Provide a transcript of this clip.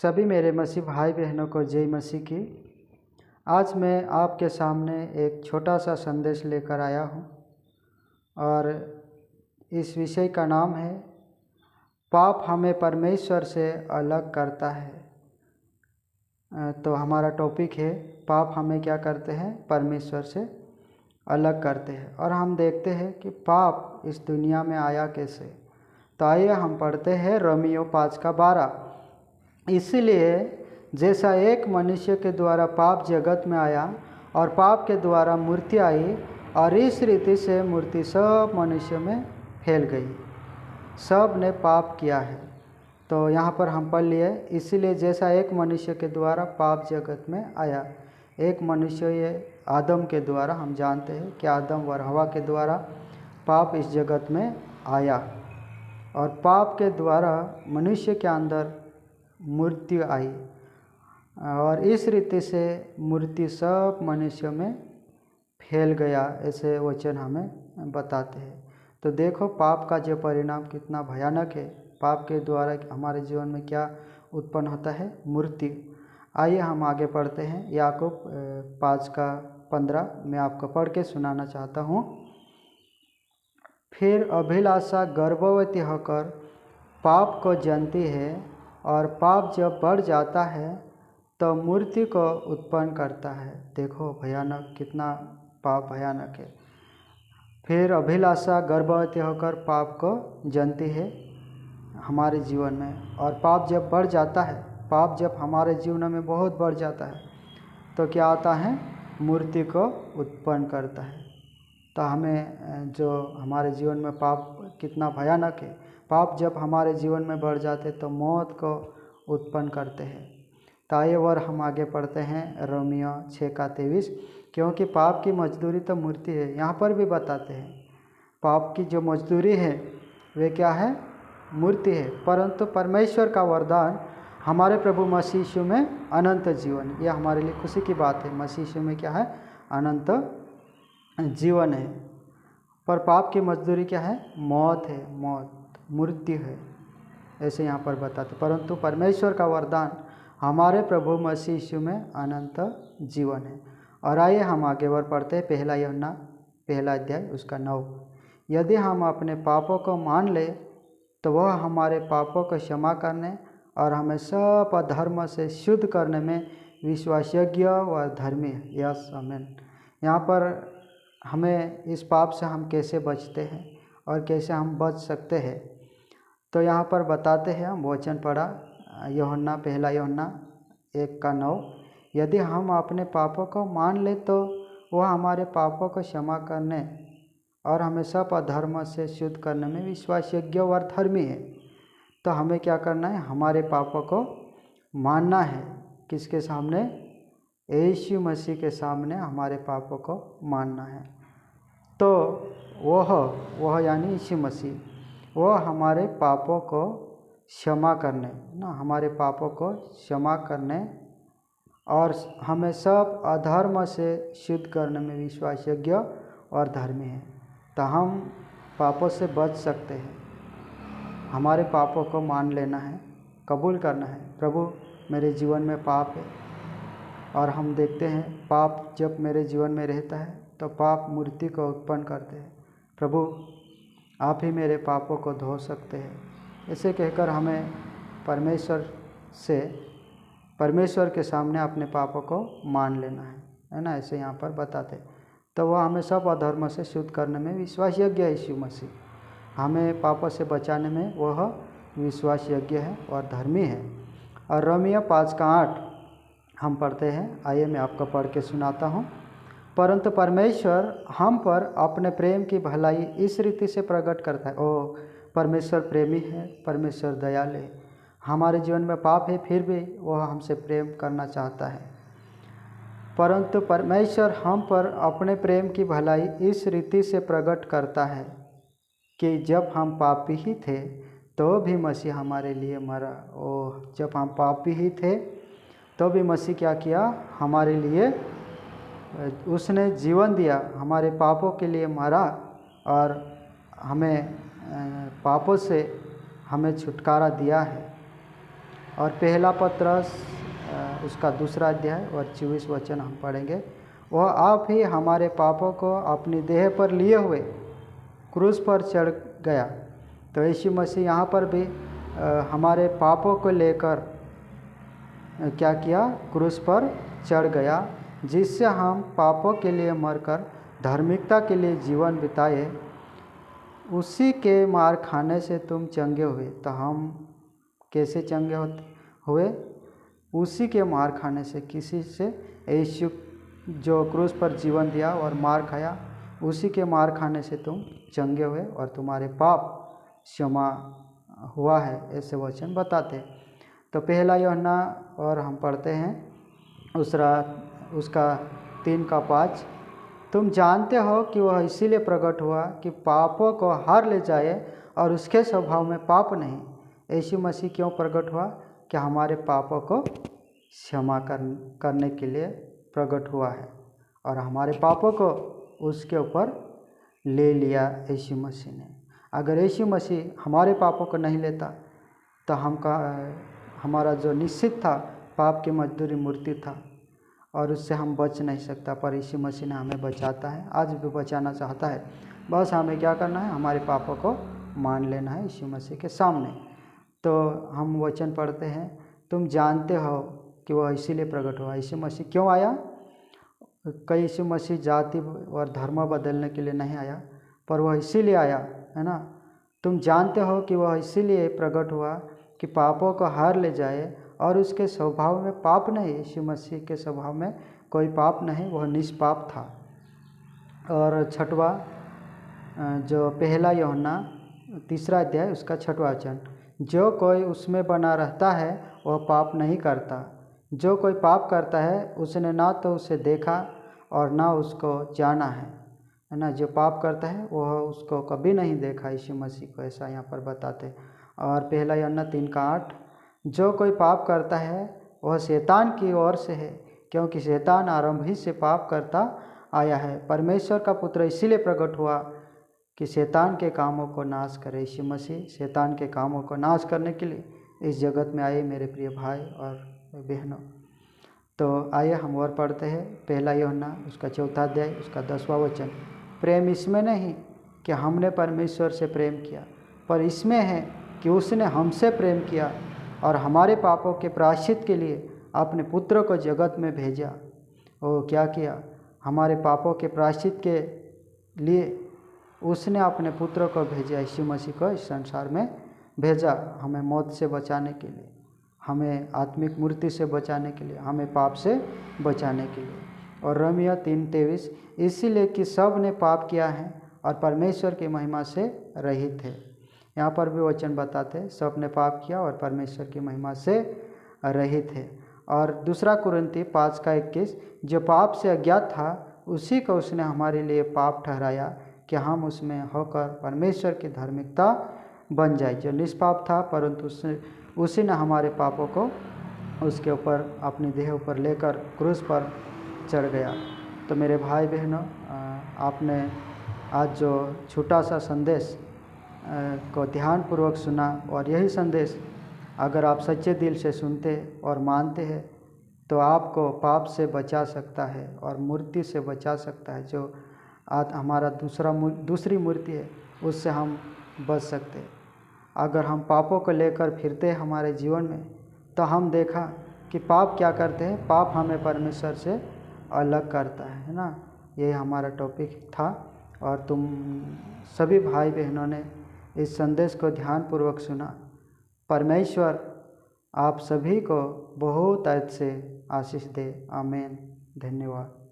सभी मेरे मसीह भाई बहनों को जय मसीह की। आज मैं आपके सामने एक छोटा सा संदेश लेकर आया हूँ और इस विषय का नाम है पाप हमें परमेश्वर से अलग करता है। तो हमारा टॉपिक है पाप हमें क्या करते हैं, परमेश्वर से अलग करते हैं। और हम देखते हैं कि पाप इस दुनिया में आया कैसे। तो आइए हम पढ़ते हैं रोमियो 5:12। इसीलिए जैसा एक मनुष्य के द्वारा पाप जगत में आया और पाप के द्वारा मृत्यु आई, और इस रीति से मृत्यु सब मनुष्य में फैल गई। सब ने पाप किया है। तो यहाँ पर हम पढ़ लिए, इसीलिए जैसा एक मनुष्य के द्वारा पाप जगत में आया। एक मनुष्य ये आदम के द्वारा, हम जानते हैं कि आदम और हवा के द्वारा पाप इस जगत में आया और पाप के द्वारा मनुष्य के अंदर मृत्यु आई, और इस रीति से मृत्यु सब मनुष्यों में फैल गया, ऐसे वचन हमें बताते हैं। तो देखो पाप का जो परिणाम कितना भयानक है। पाप के द्वारा हमारे जीवन में क्या उत्पन्न होता है, मृत्यु। आइए हम आगे पढ़ते हैं। याकूब 5:15 मैं आपको पढ़ के सुनाना चाहता हूँ। फिर अभिलाषा गर्भवती होकर पाप को जनती है, और पाप जब बढ़ जाता है तो मृत्यु को उत्पन्न करता है। देखो भयानक, कितना पाप भयानक है। फिर अभिलाषा गर्भवती होकर पाप को जनती है हमारे जीवन में, और पाप जब बढ़ जाता है, पाप जब हमारे जीवन में बहुत बढ़ जाता है तो क्या आता है, मृत्यु को उत्पन्न करता है। तो हमें जो हमारे जीवन में पाप कितना भयानक है, पाप जब हमारे जीवन में बढ़ जाते तो मौत को उत्पन्न करते हैं। तो आइए और हम आगे पढ़ते हैं रोमियो 6:23। क्योंकि पाप की मजदूरी तो मृत्यु है। यहाँ पर भी बताते हैं पाप की जो मजदूरी है वे क्या है, मृत्यु है, परंतु परमेश्वर का वरदान हमारे प्रभु मसीह यीशु में अनंत जीवन। यह हमारे लिए खुशी की बात है। मसीह यीशु में क्या है, अनंत जीवन है। पर पाप की मजदूरी क्या है, मौत है, मौत, मृत्यु है, ऐसे यहाँ पर बताते। परंतु परमेश्वर का वरदान हमारे प्रभु मसीह यीशु में अनंत जीवन है। और आइए हम आगे और पढ़ते हैं। 1 यूहन्ना 1 अध्याय उसका 9। यदि हम अपने पापों को मान ले तो वह हमारे पापों को क्षमा करने और हमें सब अधर्म से शुद्ध करने में विश्वासयोग्य व धर्मी है। यस, आमीन। यहाँ पर हमें इस पाप से हम कैसे बचते हैं और कैसे हम बच सकते हैं, तो यहाँ पर बताते हैं। हम वचन पढ़ा यूहन्ना 1 यूहन्ना 1:9। यदि हम अपने पापों को मान ले तो वह हमारे पापों को क्षमा करने और हमें सब अधर्म से शुद्ध करने में विश्वासयोग्य और धर्मी है। तो हमें क्या करना है, हमारे पापों को मानना है। किसके सामने, यीशु मसीह के सामने हमारे पापों को मानना है। तो वह यानी यीशु मसीह, वह हमारे पापों को क्षमा करने ना, हमारे पापों को क्षमा करने और हमें सब अधर्म से शुद्ध करने में विश्वासयोग्य और धर्मी है। तो हम पापों से बच सकते हैं। हमारे पापों को मान लेना है, कबूल करना है, प्रभु मेरे जीवन में पाप है। और हम देखते हैं पाप जब मेरे जीवन में रहता है तो पाप मृत्यु को उत्पन्न करते हैं। प्रभु आप ही मेरे पापों को धो सकते हैं, ऐसे कहकर हमें परमेश्वर के सामने अपने पापों को मान लेना है ना, ऐसे यहाँ पर बताते। तो वह हमें सब अधर्म से शुद्ध करने में विश्वासयोग्य है। यीशु मसीह हमें पापों से बचाने में वह विश्वासयोग्य है और धर्मी है। और रोमियो 5:8 हम पढ़ते हैं। आइए मैं आपको पढ़ के सुनाता हूँ। परंतु परमेश्वर हम पर अपने प्रेम की भलाई इस रीति से प्रकट करता है। ओ परमेश्वर प्रेमी है, परमेश्वर दयालु है। हमारे जीवन में पाप है, फिर भी वह हमसे प्रेम करना चाहता है। परंतु परमेश्वर हम पर अपने प्रेम की भलाई इस रीति से प्रकट करता है कि जब हम पापी ही थे तो भी मसीह हमारे लिए मरा। ओह, जब हम पापी ही थे तो भी मसीह क्या किया, हमारे लिए उसने जीवन दिया, हमारे पापों के लिए मरा और हमें पापों से हमें छुटकारा दिया है। और पहला पत्रस उसका 2 अध्याय और 24 वचन हम पढ़ेंगे। वह आप ही हमारे पापों को अपनी देह पर लिए हुए क्रूस पर चढ़ गया। तो यीशु मसीह यहाँ पर भी हमारे पापों को लेकर क्या किया, क्रूस पर चढ़ गया, जिससे हम पापों के लिए मरकर धार्मिकता के लिए जीवन बिताए। उसी के मार खाने से तुम चंगे हुए। तो हम कैसे चंगे हुए? उसी के मार खाने से। किसी से? यीशु जो क्रूस पर जीवन दिया और मार खाया, उसी के मार खाने से तुम चंगे हुए और तुम्हारे पाप क्षमा हुआ है, ऐसे वचन बताते। तो पहला यूहन्ना और हम पढ़ते हैं उसका 3:5। तुम जानते हो कि वह इसीलिए प्रकट हुआ कि पापों को हार ले जाए और उसके स्वभाव में पाप नहीं। यीशु मसीह क्यों प्रकट हुआ? कि हमारे पापों को क्षमा करने के लिए प्रकट हुआ है और हमारे पापों को उसके ऊपर ले लिया यीशु मसीह ने। अगर यीशु मसीह हमारे पापों को नहीं लेता तो हमारा जो निश्चित था पाप की मजदूरी मृत्यु था और उससे हम बच नहीं सकता। पर यीशु मसीह ने हमें बचाता है, आज भी बचाना चाहता है। बस हमें क्या करना है? हमारे पापों को मान लेना है यीशु मसीह के सामने। तो हम वचन पढ़ते हैं, तुम जानते हो कि वह इसीलिए प्रकट हुआ। यीशु मसीह क्यों आया? कई यीशु मसीह जाति और धर्म बदलने के लिए नहीं आया, पर वह इसीलिए आया, है ना। तुम जानते हो कि वह इसीलिए प्रकट हुआ कि पापों को हार ले जाए और उसके स्वभाव में पाप नहीं। यीशु मसीह के स्वभाव में कोई पाप नहीं, वह निष्पाप था। और छठवा जो पहला यूहन्ना 3 अध्याय उसका 6वां वचन, जो कोई उसमें बना रहता है वह पाप नहीं करता। जो कोई पाप करता है उसने ना तो उसे देखा और ना उसको जाना है ना। जो पाप करता है वह उसको कभी नहीं देखा यीशु मसीह को, ऐसा यहाँ पर बताते। और पहला यूहन्ना 3:8, जो कोई पाप करता है वह शैतान की ओर से है, क्योंकि शैतान आरंभ ही से पाप करता आया है। परमेश्वर का पुत्र इसीलिए प्रकट हुआ कि शैतान के कामों को नाश करे। यीशु मसीह शैतान के कामों को नाश करने के लिए इस जगत में आए, मेरे प्रिय भाई और बहनों। तो आइए हम और पढ़ते हैं पहला यूहन्ना उसका 4 अध्याय उसका 10वां वचन, प्रेम इसमें नहीं कि हमने परमेश्वर से प्रेम किया, पर इसमें है कि उसने हमसे प्रेम किया और हमारे पापों के प्रायश्चित के लिए अपने पुत्र को जगत में भेजा। वो क्या किया? हमारे पापों के प्रायश्चित के लिए उसने अपने पुत्र को भेजा, यीशु मसीह को इस संसार में भेजा, हमें मौत से बचाने के लिए, हमें आत्मिक मृत्यु से बचाने के लिए, हमें पाप से बचाने के लिए। और रोमियो 3:23, इसीलिए कि सब ने पाप किया है और परमेश्वर की महिमा से रहित है। यहाँ पर भी वचन बताते हैं सब ने पाप किया और परमेश्वर की महिमा से रहित है। और 2 कुरिन्थी 5:21, जो पाप से अज्ञात था उसी को उसने हमारे लिए पाप ठहराया कि हम उसमें होकर परमेश्वर की धार्मिकता बन जाए। जो निष्पाप था परंतु उसी ने हमारे पापों को उसके ऊपर अपनी देह ऊपर लेकर क्रूस पर चढ़ गया। तो मेरे भाई बहनों, आपने आज जो छोटा सा संदेश को ध्यानपूर्वक सुना और यही संदेश अगर आप सच्चे दिल से सुनते और मानते हैं तो आपको पाप से बचा सकता है और मृत्यु से बचा सकता है। जो आज हमारा दूसरी मूर्ति है उससे हम बच सकते हैं। अगर हम पापों को लेकर फिरते हैं हमारे जीवन में तो हम देखा कि पाप क्या करते हैं, पाप हमें परमेश्वर से अलग करता है ना। ये हमारा टॉपिक था और तुम सभी भाई बहनों ने इस संदेश को ध्यानपूर्वक सुना। परमेश्वर आप सभी को बहुत अच्छे आशीष दे। आमीन। धन्यवाद।